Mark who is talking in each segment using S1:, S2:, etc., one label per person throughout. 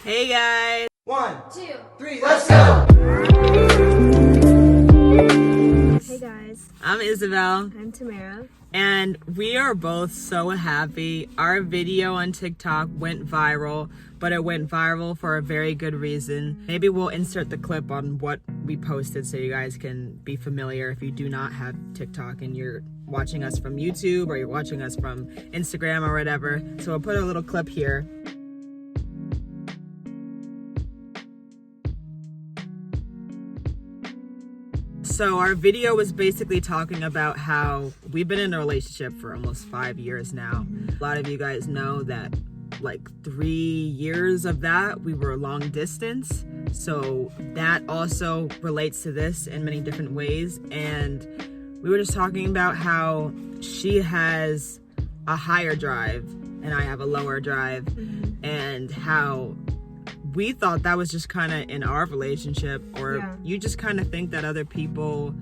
S1: Hey guys.
S2: 1, 2, 3, let's go!
S3: Hey guys.
S1: I'm Isabel.
S3: I'm Tamera.
S1: And we are both so happy. Our video on TikTok went viral, but it went viral for a very good reason. Maybe we'll insert the clip on what we posted so you guys can be familiar if you do not have TikTok and you're watching us from YouTube or you're watching us from Instagram or whatever. So we'll put a little clip here. So our video was basically talking about how we've been in a relationship for almost 5 years now. A lot of you guys know that like 3 years of that we were long distance. So that also relates to this in many different ways. And we were just talking about how she has a higher drive and I have a lower drive, and how we thought that was just kind of in our relationship, or you just kind of think that other people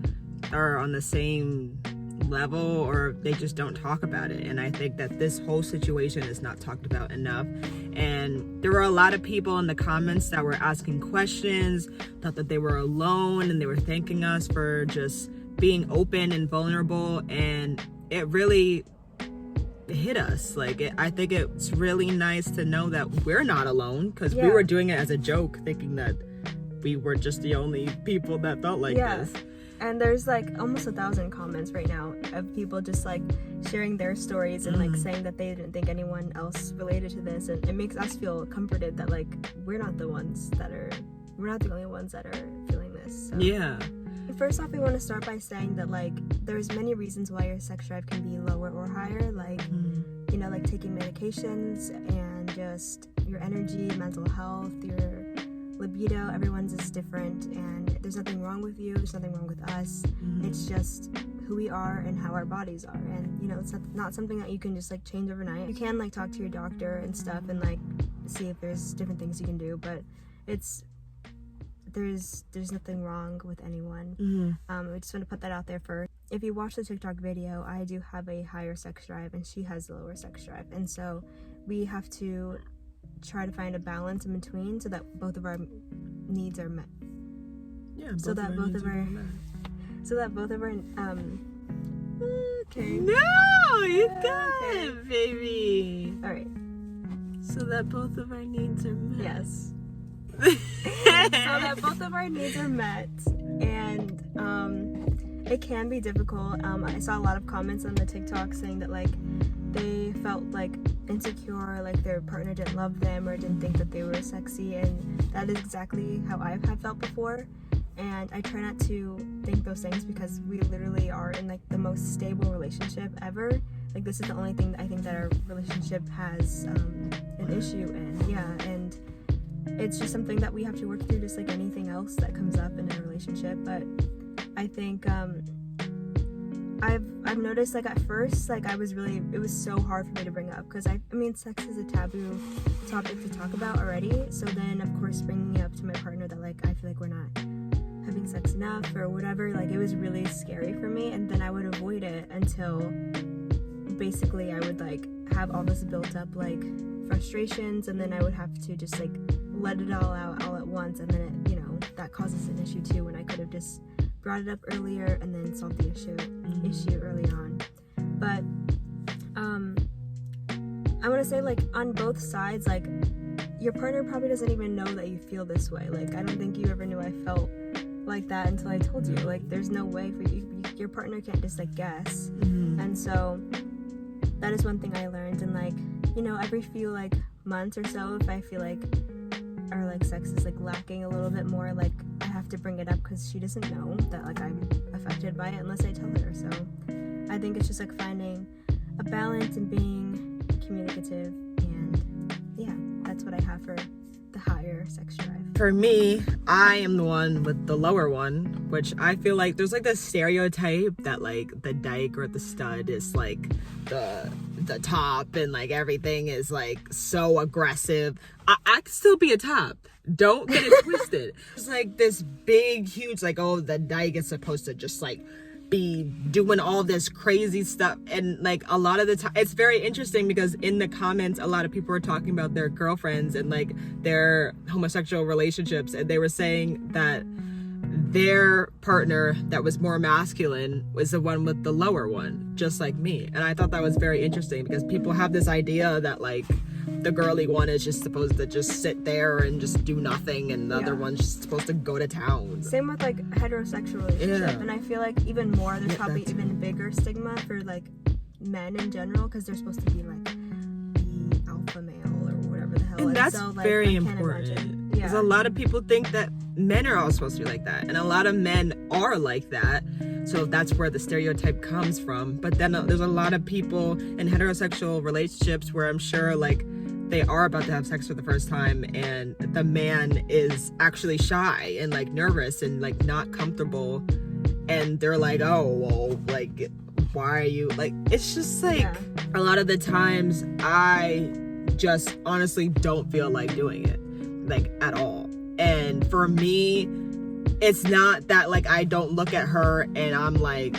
S1: are on the same level or they just don't talk about it. And I think that this whole situation is not talked about enough. And there were a lot of people in the comments that were asking questions, thought that they were alone, and they were thanking us for just being open and vulnerable. And it really hit us. I think it's really nice to know that we're not alone, because we were doing it as a joke, thinking that we were just the only people that felt like this.
S3: And there's like almost 1,000 comments right now of people just like sharing their stories and like saying that they didn't think anyone else related to this, and it makes us feel comforted that like we're not the only ones that are feeling this. So.
S1: Yeah.
S3: First off, we want to start by saying that like there's many reasons why your sex drive can be lower or higher, like you know, like taking medications and just your energy, mental health, your libido. Everyone's is different, and there's nothing wrong with you, there's nothing wrong with us. It's just who we are and how our bodies are, and you know, it's not something that you can just like change overnight. You can like talk to your doctor and stuff and like see if there's different things you can do, but there's nothing wrong with anyone. We just want to put that out there first. If you watch the TikTok video, I do have a higher sex drive and she has a lower sex drive, and so we have to try to find a balance in between so that both of our needs are met. So that both of our okay.
S1: No, you got it, baby.
S3: All right.
S1: So that both of our needs are met.
S3: Yes. So that both of our needs are met, and it can be difficult. I saw a lot of comments on the TikTok saying that like they felt like insecure, like their partner didn't love them or didn't think that they were sexy, and that is exactly how I've felt before. And I try not to think those things, because we literally are in like the most stable relationship ever. Like this is the only thing that I think that our relationship has an issue in. And it's just something that we have to work through, just like anything else that comes up in a relationship. But I think I've noticed, like at first, like it was so hard for me to bring up, because I mean sex is a taboo topic to talk about already. So then of course bringing it up to my partner that like I feel like we're not having sex enough or whatever, like it was really scary for me. And then I would avoid it until basically I would like have all this built up like frustrations, and then I would have to just like let it all out all at once, and then it, you know, that causes an issue too, when I could have just brought it up earlier and then solved the issue early on. But I want to say, like, on both sides, like your partner probably doesn't even know that you feel this way. Like I don't think you ever knew I felt like that until I told you. Like there's no way for you, your partner can't just like guess. And so that is one thing I learned. And like, you know, every few like months or so, if I feel like our like sex is like lacking a little bit more, like I have to bring it up, because she doesn't know that like I'm affected by it unless I tell her. So I think it's just like finding a balance and being communicative, and yeah, that's what I have for the higher sex drive.
S1: For me, I am the one with the lower one, which I feel like there's like this stereotype that like the dyke or the stud is like the top, and like everything is like so aggressive. I could still be a top. Don't get it twisted. It's like this big, huge, like, oh, the dyke is supposed to just like be doing all this crazy stuff. And like a lot of the time, it's very interesting because in the comments, a lot of people were talking about their girlfriends and like their homosexual relationships, and they were saying that their partner that was more masculine was the one with the lower one, just like me. And I thought that was very interesting because people have this idea that like the girly one is just supposed to just sit there and just do nothing, and the other one's just supposed to go to town.
S3: Same with like heterosexual relationship, and I feel like even more there's probably even bigger stigma for like men in general, because they're supposed to be like the alpha male or whatever the hell.
S1: And that's
S3: so, like,
S1: very important, because a lot of people think that men are all supposed to be like that, and a lot of men are like that, so that's where the stereotype comes from. But then there's a lot of people in heterosexual relationships where I'm sure like they are about to have sex for the first time, and the man is actually shy and like nervous and like not comfortable, and they're like, oh well, like why are you like, it's just like a lot of the times I just honestly don't feel like doing it, like at all. And for me, it's not that like I don't look at her and I'm like,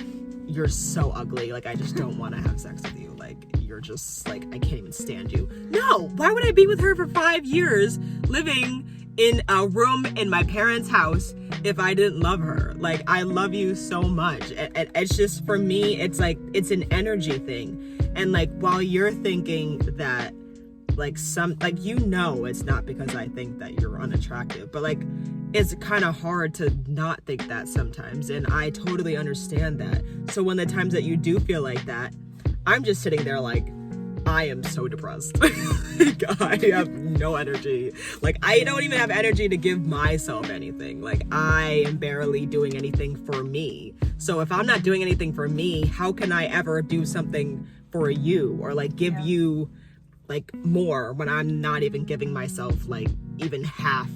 S1: you're so ugly, like I just don't want to have sex with you, like you're just like, I can't even stand you. No, why would I be with her for 5 years living in a room in my parents' house if I didn't love her? Like, I love you so much. And it's just, for me, it's like, it's an energy thing. And like, while you're thinking that like it's not because I think that you're unattractive, but like it's kind of hard to not think that sometimes, and I totally understand that. So when the times that you do feel like that, I'm just sitting there like, I am so depressed. I have no energy. Like, I don't even have energy to give myself anything. Like, I am barely doing anything for me. So if I'm not doing anything for me, how can I ever do something for you or like give you like more when I'm not even giving myself like even half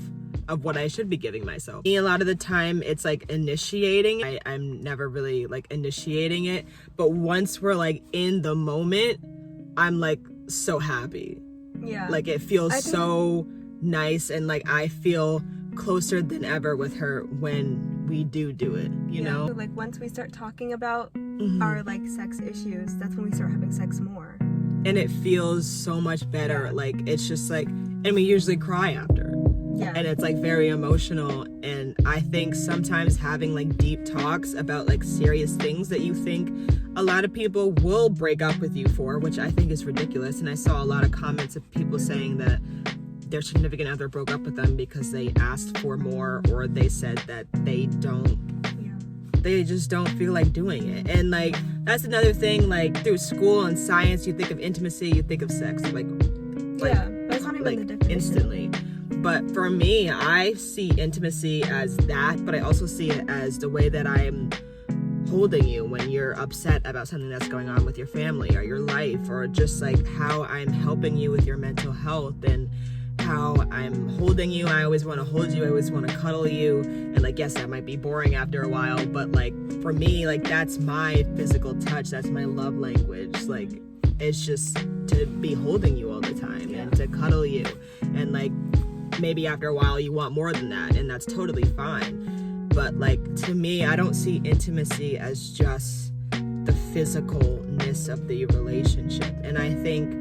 S1: of what I should be giving myself? A lot of the time it's like initiating. I'm never really like initiating it, but once we're like in the moment, I'm like so happy. Like it feels so nice, and like I feel closer than ever with her when we do it, you know?
S3: So, like once we start talking about our like sex issues, that's when we start having sex more.
S1: And it feels so much better. Like it's just like, and we usually cry after. And it's like very emotional. And I think sometimes having like deep talks about like serious things that you think a lot of people will break up with you for, which I think is ridiculous. And I saw a lot of comments of people saying that their significant other broke up with them because they asked for more, or they said that they just don't feel like doing it. And like that's another thing, like through school and science, you think of intimacy, you think of sex, like
S3: that's not even
S1: like
S3: the definition.
S1: Instantly. But for me, I see intimacy as that, but I also see it as the way that I'm holding you when you're upset about something that's going on with your family or your life, or just like how I'm helping you with your mental health and how I'm holding you. I always want to hold you, I always want to cuddle you, and like yes, that might be boring after a while, but like for me, like that's my physical touch, that's my love language. Like it's just to be holding you all the time and to cuddle you, and like maybe after a while you want more than that, and that's totally fine. But like to me, I don't see intimacy as just the physicalness of the relationship. And I think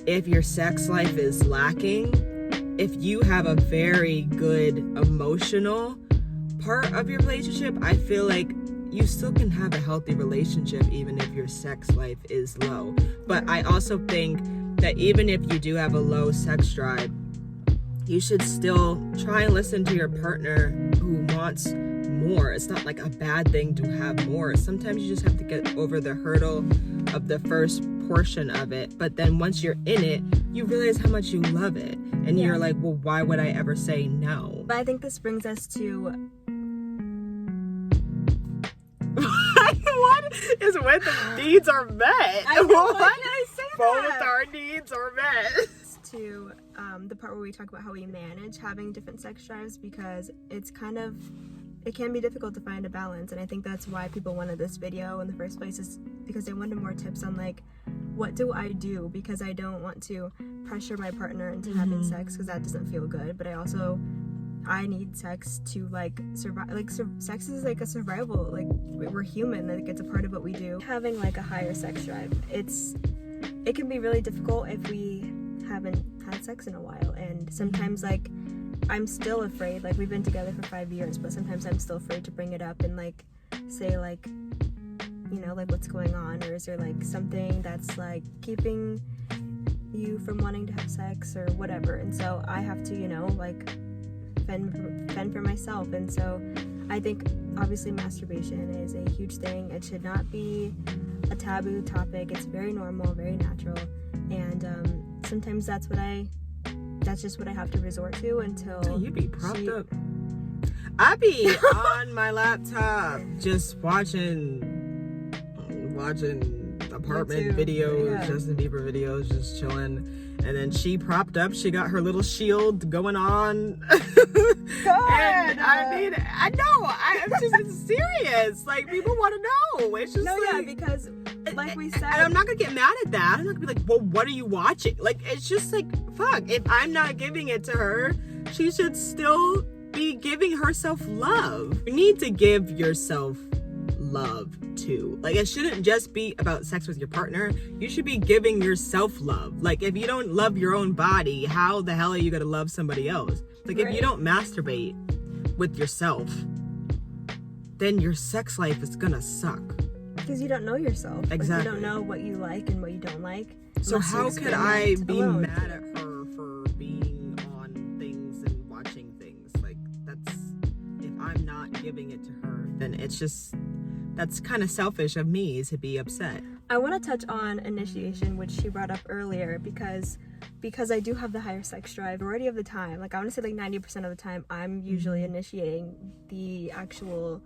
S1: if your sex life is lacking, if you have a very good emotional part of your relationship, I feel like you still can have a healthy relationship even if your sex life is low. But I also think that even if you do have a low sex drive, you should still try and listen to your partner who wants more. It's not like a bad thing to have more. Sometimes you just have to get over the hurdle of the first portion of it, but then once you're in it, you realize how much you love it, and you're like, well, why would I ever say no?
S3: But I think this brings us to
S1: what is when the needs are met?
S3: I know, why did I say
S1: Both
S3: that?
S1: our needs are met.
S3: To the part where we talk about how we manage having different sex drives, because it can be difficult to find a balance. And I think that's why people wanted this video in the first place, is because they wanted more tips on like, what do I do? Because I don't want to pressure my partner into having sex, because that doesn't feel good. But I also I need sex to like survive. Like sex is like a survival. Like we're human. Like it's a part of what we do. Having like a higher sex drive, it can be really difficult if we haven't had sex in a while. And sometimes like I'm still afraid. Like we've been together for 5 years, but sometimes I'm still afraid to bring it up and like say like, you know, like what's going on, or is there like something that's like keeping you from wanting to have sex or whatever. And so I have to, you know, like fend for myself. And so I think obviously masturbation is a huge thing. It should not be a taboo topic. It's very normal, very natural, and sometimes that's just what I have to resort to until
S1: you be propped up. I be on my laptop just watching apartment
S3: YouTube,
S1: videos,
S3: yeah.
S1: Justin Bieber videos, just chilling. And then she propped up. She got her little shield going on.
S3: God.
S1: And I mean, I know. I'm just it's serious. Like people want to know. It's just
S3: No,
S1: like,
S3: yeah, because like we said,
S1: and I'm not gonna get mad at that. I'm not gonna be like, well, what are you watching? Like it's just like, fuck. If I'm not giving it to her, she should still be giving herself love. You need to give yourself love too. Like it shouldn't just be about sex with your partner. You should be giving yourself love. Like if you don't love your own body, how the hell are you gonna love somebody else? Like
S3: Right.
S1: if you don't masturbate with yourself, then your sex life is gonna suck.
S3: because you don't know yourself.
S1: Exactly.
S3: Like, you don't know what you like and what you don't like.
S1: So
S3: unless you
S1: how could I
S3: experiment
S1: be
S3: alone.
S1: mad at her for being on things and watching things? Like that's, if I'm not giving it to her, then it's just, that's kind of selfish of me to be upset.
S3: I want to touch on initiation, which she brought up earlier, because I do have the higher sex drive majority of the time. Like I want to say like 90% of the time I'm usually initiating the actual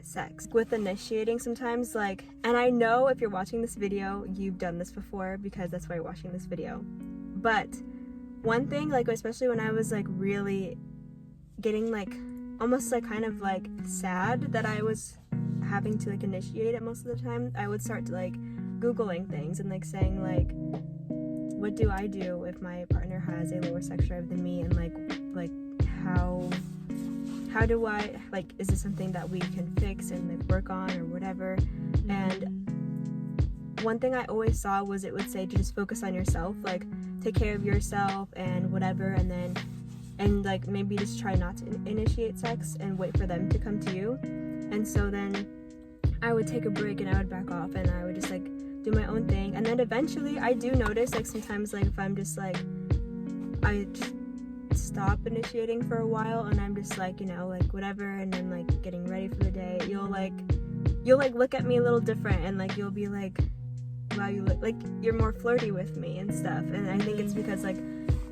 S3: sex. With initiating sometimes, like, and I know if you're watching this video you've done this before because that's why you're watching this video, but one thing, like especially when I was like really getting like almost like kind of like sad that I was having to like initiate it most of the time, I would start to like googling things and like saying like, what do I do if my partner has a lower sex drive than me, and like how do I, like, is this something that we can fix and like work on or whatever. And one thing I always saw was it would say to just focus on yourself, like take care of yourself and whatever, and like maybe just try not to initiate sex and wait for them to come to you. And so then I would take a break and I would back off and I would just like do my own thing. And then eventually I do notice like sometimes like if I'm just like, I just stop initiating for a while and I'm just like, you know, like whatever, and then like getting ready for the day, you'll like look at me a little different and like you'll be like, wow, you look like you're more flirty with me and stuff. And I think it's because like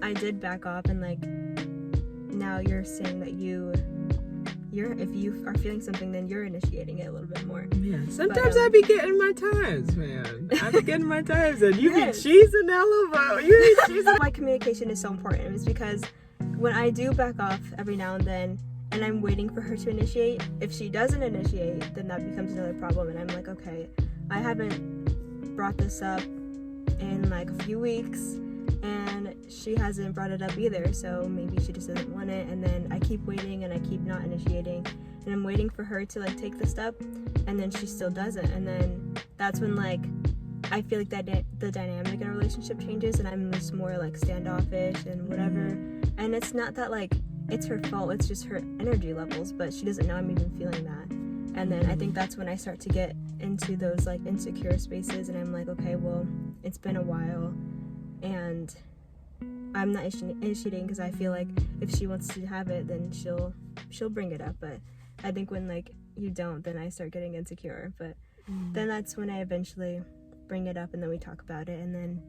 S3: I did back off, and like now you're saying that if you are feeling something, then you're initiating it a little bit more.
S1: Yeah, sometimes
S3: But,
S1: I be getting my times, man. I be getting my times, and you
S3: Yes.
S1: be cheesing hella, you be cheesing.
S3: Why communication is so important is because when I do back off every now and then and I'm waiting for her to initiate, if she doesn't initiate, then that becomes another problem. And I'm like, okay, I haven't brought this up in like a few weeks and she hasn't brought it up either, so maybe she just doesn't want it. And then I keep waiting and I keep not initiating, and I'm waiting for her to like take the step, and then she still doesn't. And then that's when like I feel like that the dynamic in a relationship changes, and I'm just more like standoffish and whatever. And it's not that like it's her fault, it's just her energy levels, but she doesn't know I'm even feeling that. And then I think that's when I start to get into those like insecure spaces, and I'm like, okay, well, it's been a while and I'm not initiating because I feel like if she wants to have it, then she'll bring it up. But I think when like you don't, then I start getting insecure. But then that's when I eventually bring it up, and then we talk about it, and then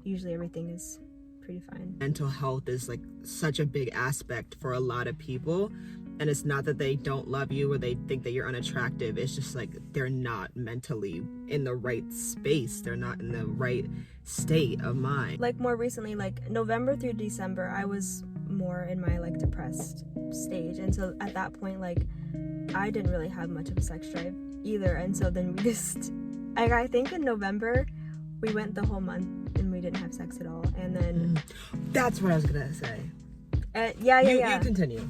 S3: usually everything is pretty fine.
S1: Mental health is like such a big aspect for a lot of people, and it's not that they don't love you or they think that you're unattractive. It's just like they're not mentally in the right space, they're not in the right state of mind.
S3: Like more recently, like November through December, I was more in my like depressed stage, and so at that point like I didn't really have much of a sex drive either. And so then we just I think in November we went the whole month and we didn't have sex at all. And then
S1: That's what I was gonna say.
S3: Yeah.
S1: You continue.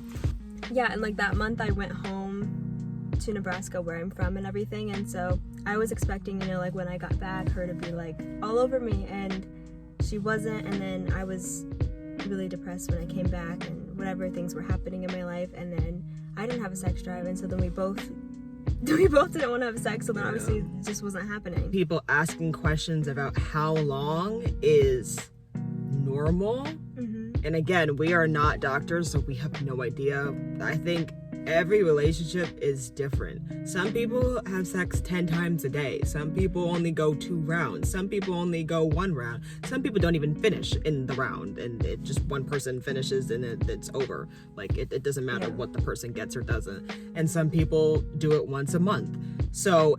S3: Yeah, and like that month I went home to Nebraska where I'm from and everything, and so I was expecting, you know, like when I got back, her to be like all over me, and she wasn't. And then I was really depressed when I came back and whatever things were happening in my life, and then I didn't have a sex drive, and so then we both didn't want to have sex, so then obviously it just wasn't happening.
S1: People asking questions about how long is normal. And again, we are not doctors, so we have no idea. I think every relationship is different. Some people have sex 10 times a day. Some people only go 2 rounds. Some people only go 1 round. Some people don't even finish in the round, and it just one person finishes and it's over. Like it doesn't matter what the person gets or doesn't. And some people do it once a month. So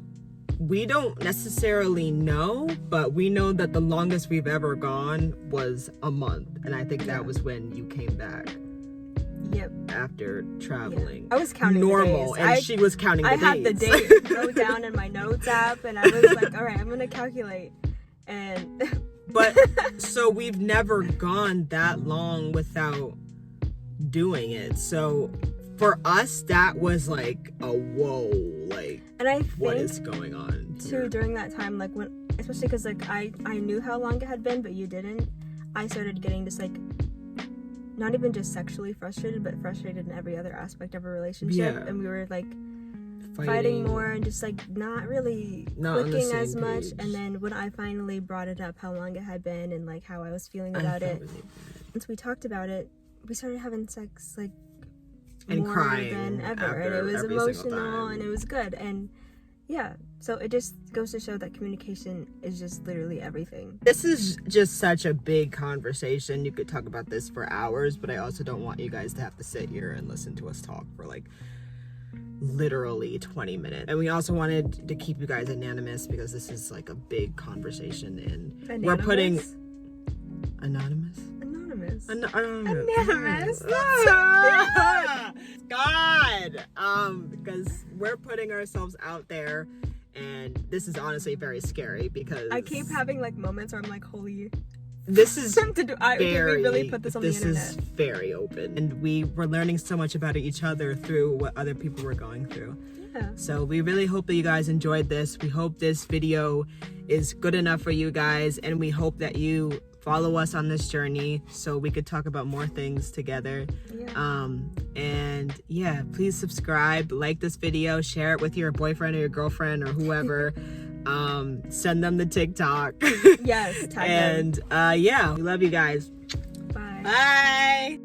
S1: we don't necessarily know, but we know that the longest we've ever gone was a month. And I think that was when you came back.
S3: Yep.
S1: After traveling.
S3: I was counting
S1: normal,
S3: the days.
S1: And she was counting the days.
S3: I had the date wrote down in my notes app, and I was like, all right, I'm going to calculate. And
S1: but so we've never gone that long without doing it. So for us, that was like a whoa, like,
S3: and I think
S1: what is going on here?
S3: Too, during that time, like when, especially because like I knew how long it had been, but you didn't. I started getting just like not even just sexually frustrated, but frustrated in every other aspect of a relationship. Yeah. And we were like fighting more and just like not clicking as much. And then when I finally brought it up, how long it had been and like how I was feeling about it, once we talked about it, we started having sex like
S1: and
S3: more
S1: crying
S3: than ever, and it was emotional and it was good. And yeah, so it just goes to show that communication is just literally everything.
S1: This is just such a big conversation. You could talk about this for hours, but I also don't want you guys to have to sit here and listen to us talk for like literally 20 minutes. And we also wanted to keep you guys anonymous because this is like a big conversation, and we're putting anonymous. God, because we're putting ourselves out there, and this is honestly very scary because
S3: I keep having like moments where I'm like, holy,
S1: this is
S3: we really put this on the internet.
S1: This is very open, and we were learning so much about each other through what other people were going through. Yeah. So we really hope that you guys enjoyed this. We hope this video is good enough for you guys, and we hope that you follow us on this journey so we could talk about more things together. And yeah, please subscribe, like this video, share it with your boyfriend or your girlfriend or whoever. Send them the TikTok.
S3: Yes, tag them.
S1: And yeah, we love you guys.
S3: Bye.
S1: Bye.